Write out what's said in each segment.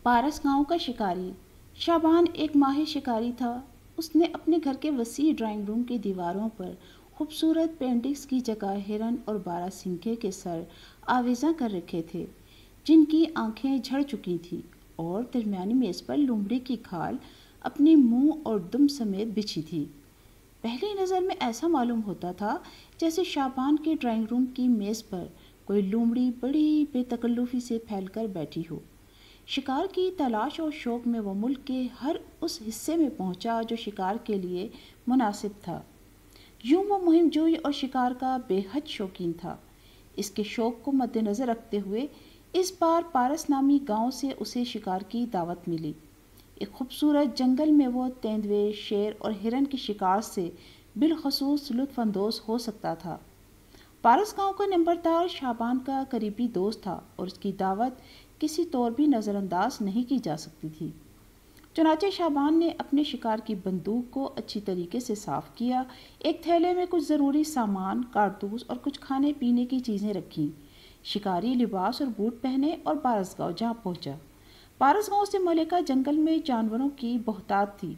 پارس گاؤں کا شکاری شابان ایک ماہر شکاری تھا۔ اس نے اپنے گھر کے وسیع ڈرائنگ روم کی دیواروں پر خوبصورت پینٹنگز کی جگہ ہرن اور باراسنکھے کے سر آویزاں کر رکھے تھے، جن کی آنکھیں جھڑ چکی تھیں، اور درمیانی میز پر لومڑی کی کھال اپنی منہ اور دم سمیت بچھی تھی۔ پہلی نظر میں ایسا معلوم ہوتا تھا جیسے شابان کے ڈرائنگ روم کی میز پر کوئی لومڑی بڑی بے تکلفی سے پھیل کر بیٹھی ہو۔ شکار کی تلاش اور شوق میں وہ ملک کے ہر اس حصے میں پہنچا جو شکار کے لیے مناسب تھا۔ یوں وہ مہم جوئی اور شکار کا بے حد شوقین تھا۔ اس کے شوق کو مد نظر رکھتے ہوئے اس بار پارس نامی گاؤں سے اسے شکار کی دعوت ملی۔ ایک خوبصورت جنگل میں وہ تیندوے، شیر اور ہرن کے شکار سے بالخصوص لطف اندوز ہو سکتا تھا۔ پارس گاؤں کا نمبردار شابان کا قریبی دوست تھا اور اس کی دعوت کسی طور بھی نظر انداز نہیں کی جا سکتی تھی۔ چنانچہ شابان نے اپنے شکار کی بندوق کو اچھی طریقے سے صاف کیا، ایک تھیلے میں کچھ ضروری سامان، کارتوس اور کچھ کھانے پینے کی چیزیں رکھیں، شکاری لباس اور بوٹ پہنے اور پارس گاؤں جا پہنچا۔ پارس گاؤں سے ملکہ جنگل میں جانوروں کی بہتات تھی،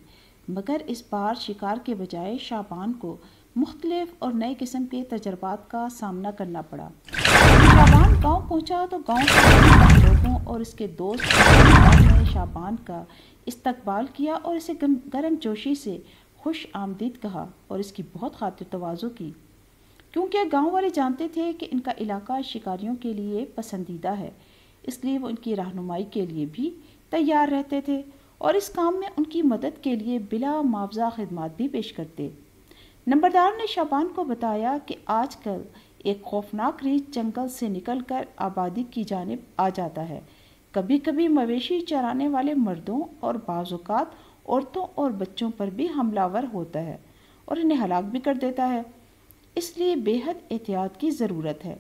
مگر اس بار شکار کے بجائے شابان کو مختلف اور نئے قسم کے تجربات کا سامنا کرنا پڑا۔ شابان گاؤں پہنچا تو گاؤں کے لوگوں اور اس کے دوست نے شابان کا استقبال کیا اور اسے گرم جوشی سے خوش آمدید کہا اور اس کی بہت خاطر تواضع کی، کیونکہ گاؤں والے جانتے تھے کہ ان کا علاقہ شکاریوں کے لیے پسندیدہ ہے، اس لیے وہ ان کی رہنمائی کے لیے بھی تیار رہتے تھے اور اس کام میں ان کی مدد کے لیے بلا معاوضہ خدمات بھی پیش کرتے۔ نمبردار نے شابان کو بتایا کہ آج کل ایک خوفناک ریچھ جنگل سے نکل کر آبادی کی جانب آ جاتا ہے، کبھی کبھی مویشی چرانے والے مردوں اور بعض اوقات عورتوں اور بچوں پر بھی حملہ ور ہوتا ہے اور انہیں ہلاک بھی کر دیتا ہے، اس لیے بے حد احتیاط کی ضرورت ہے۔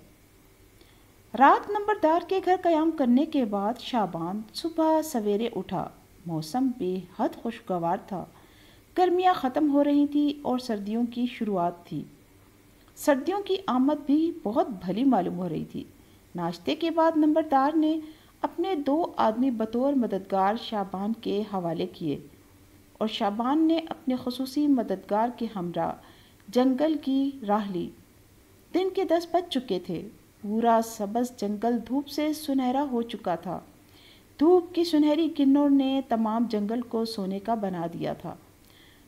رات نمبردار کے گھر قیام کرنے کے بعد شابان صبح سویرے اٹھا۔ موسم بے حد خوشگوار تھا، گرمیاں ختم ہو رہی تھیں اور سردیوں کی شروعات تھی۔ سردیوں کی آمد بھی بہت بھلی معلوم ہو رہی تھی۔ ناشتے کے بعد نمبردار نے اپنے 2 آدمی بطور مددگار شابان کے حوالے کیے اور شابان نے اپنے خصوصی مددگار کے ہمراہ جنگل کی راہ لی۔ دن کے 10 بج چکے تھے، پورا سبز جنگل دھوپ سے سنہرا ہو چکا تھا۔ دھوپ کی سنہری کرنوں نے تمام جنگل کو سونے کا بنا دیا تھا۔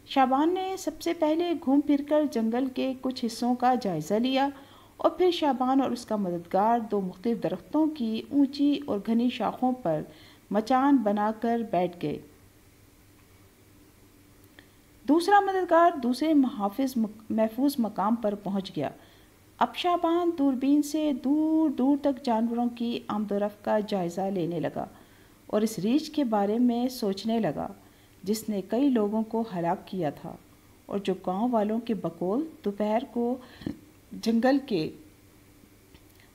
شابان نے سب سے پہلے گھوم پھر کر جنگل کے کچھ حصوں کا جائزہ لیا اور پھر شابان اور اس کا مددگار 2 مختلف درختوں کی اونچی اور گھنی شاخوں پر مچان بنا کر بیٹھ گئے۔ دوسرا مددگار دوسرے محفوظ مقام پر پہنچ گیا۔ اب شابان دوربین سے دور دور تک جانوروں کی آمد و رفت کا جائزہ لینے لگا اور اس ریچھ کے بارے میں سوچنے لگا جس نے کئی لوگوں کو ہلاک کیا تھا اور جو گاؤں والوں کے بقول دوپہر کو جنگل کے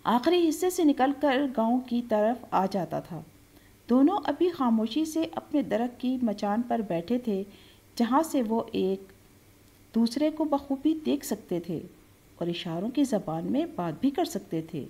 آخری حصے سے نکل کر گاؤں کی طرف آ جاتا تھا۔ دونوں ابھی خاموشی سے اپنے درخت کی مچان پر بیٹھے تھے، جہاں سے وہ ایک دوسرے کو بخوبی دیکھ سکتے تھے اور اشاروں کی زبان میں بات بھی کر سکتے تھے۔